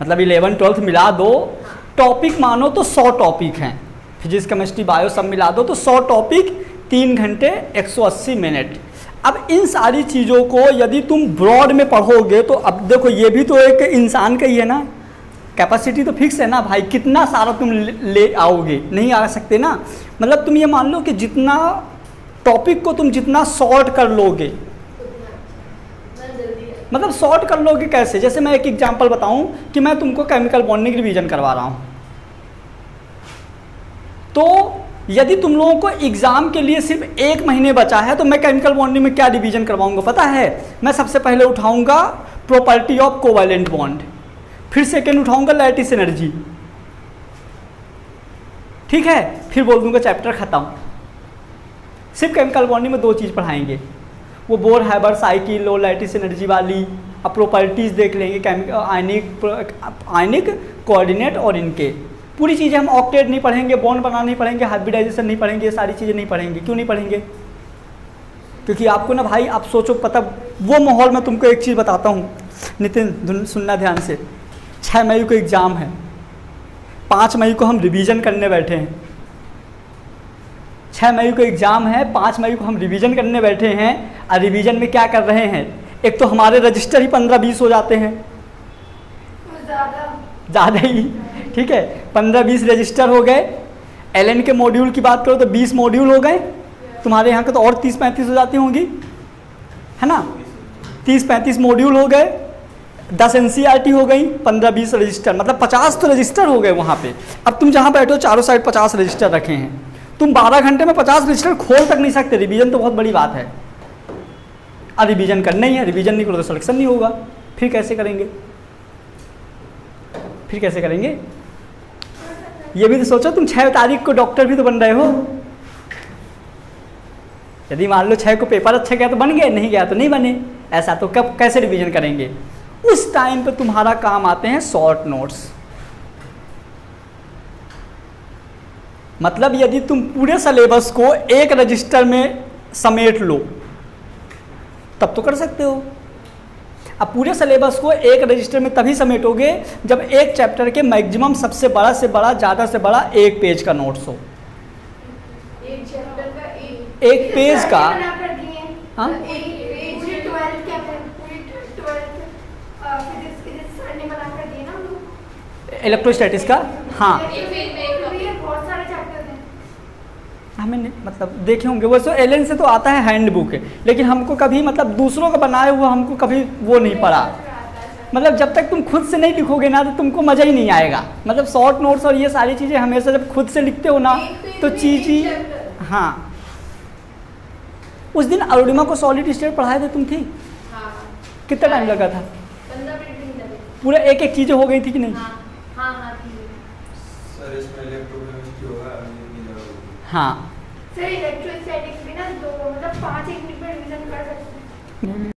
मतलब 11 12 मिला दो, टॉपिक मानो तो 100 टॉपिक हैं, फिजिक्स केमिस्ट्री बायो सब मिला दो तो 100 टॉपिक 3 घंटे 180 मिनट। अब इन सारी चीज़ों को यदि तुम ब्रॉड में पढ़ोगे तो अब देखो ये भी तो एक इंसान का ही है ना, कैपेसिटी तो फिक्स है ना भाई, कितना सारा तुम ले आओगे, नहीं आ सकते ना। मतलब तुम ये मान लो कि जितना टॉपिक को तुम जितना शॉर्ट कर लोगे, मतलब शॉर्ट कर लोगे कैसे, जैसे मैं एक एग्जांपल बताऊं कि मैं तुमको केमिकल बॉन्डिंग रिवीजन करवा रहा हूं, तो यदि तुम लोगों को एग्जाम के लिए सिर्फ 1 महीने बचा है तो मैं केमिकल बॉन्डिंग में क्या रिवीजन करवाऊंगा पता है? मैं सबसे पहले उठाऊंगा प्रॉपर्टी ऑफ कोवैलेंट बॉन्ड, फिर सेकेंड उठाऊंगा लैटिस एनर्जी, ठीक है, फिर बोल दूंगा चैप्टर खत्म। सिर्फ केमिकल बॉन्डिंग में 2 चीज़ पढ़ाएंगे, वो बोर हैबर साइकिल और लैटिस एनर्जी वाली, अब प्रॉपर्टीज़ देख लेंगे केमिकल आयनिक कोऑर्डिनेट और इनके पूरी चीज़ें। हम ऑक्टेट नहीं पढ़ेंगे, बॉन्ड बनाना नहीं पढ़ेंगे, हाइब्रिडाइजेशन नहीं पढ़ेंगे, ये सारी चीज़ें नहीं पढ़ेंगे। क्यों नहीं पढ़ेंगे? क्योंकि आपको ना भाई, आप सोचो, पता वो माहौल में तुमको एक चीज़ बताता हूँ नितिन, सुनना ध्यान से। 6 मई को एग्ज़ाम है, 5 मई को हम रिवीजन करने बैठे हैं। 6 मई को एग्ज़ाम है, 5 मई को हम रिवीजन करने बैठे हैं, और रिवीजन में क्या कर रहे हैं, एक तो हमारे रजिस्टर ही 15-20 हो जाते हैं, ज़्यादा ही, ठीक है, 15-20 रजिस्टर हो गए। एलएन के मॉड्यूल की बात करो तो 20 मॉड्यूल हो गए, तुम्हारे यहाँ के तो और 30-35 हो जाती होंगी, है ना, 30-35 मॉड्यूल हो गए, 10 एनसीईआरटी हो गई, 15-20 रजिस्टर, मतलब 50 तो रजिस्टर हो गए वहाँ पे। अब तुम जहाँ बैठो चारों साइड 50 रजिस्टर रखे हैं, तुम 12 घंटे में 50 रजिस्टर खोल तक नहीं सकते। रिवीजन तो बहुत बड़ी बात है, और रिवीजन करना ही है, रिवीजन नहीं करो तो सिलेक्शन नहीं होगा। फिर कैसे करेंगे, फिर कैसे करेंगे? ये भी तो सोचो, तुम 6 तारीख को डॉक्टर भी तो बन रहे हो। यदि मान लो 6 को पेपर अच्छा गया तो बन गए, नहीं गया तो नहीं बने, ऐसा तो कब कैसे रिवीजन करेंगे? उस टाइम पे तुम्हारा काम आते हैं शॉर्ट नोट्स। मतलब यदि तुम पूरे सिलेबस को एक रजिस्टर में समेट लो तब तो कर सकते हो। अब पूरे सिलेबस को एक रजिस्टर में तभी समेटोगे जब एक चैप्टर के मैक्सिमम सबसे बड़ा से बड़ा, ज़्यादा से बड़ा 1 पेज का नोट्स हो। एक चैप्टर का एक पेज का, हाँ, इलेक्ट्रोस्टैटिक्स का, हाँ, हमें मतलब देखे होंगे वो, एलन से तो आता है हैंडबुक, लेकिन हमको कभी मतलब दूसरों का बनाए हुआ हमको कभी वो नहीं पड़ा। मतलब जब तक तुम खुद से नहीं लिखोगे ना तो तुमको मज़ा ही नहीं आएगा। मतलब शॉर्ट नोट्स और ये सारी चीज़ें हमेशा जब खुद से लिखते हो ना तो चीज़ ही, हाँ। उस दिन अरुणिमा को सॉलिड स्टेट पढ़ाए थे तुम थी, कितना टाइम लगा था? 15 मिनट नहीं लगे, पूरा एक एक चीज़ें हो गई थी कि नहीं? हाँ सर इलेक्ट्रोस्टैटिक्स भी ना 2 मतलब 5-1 मिनट में रिवीजन कर सकते हैं।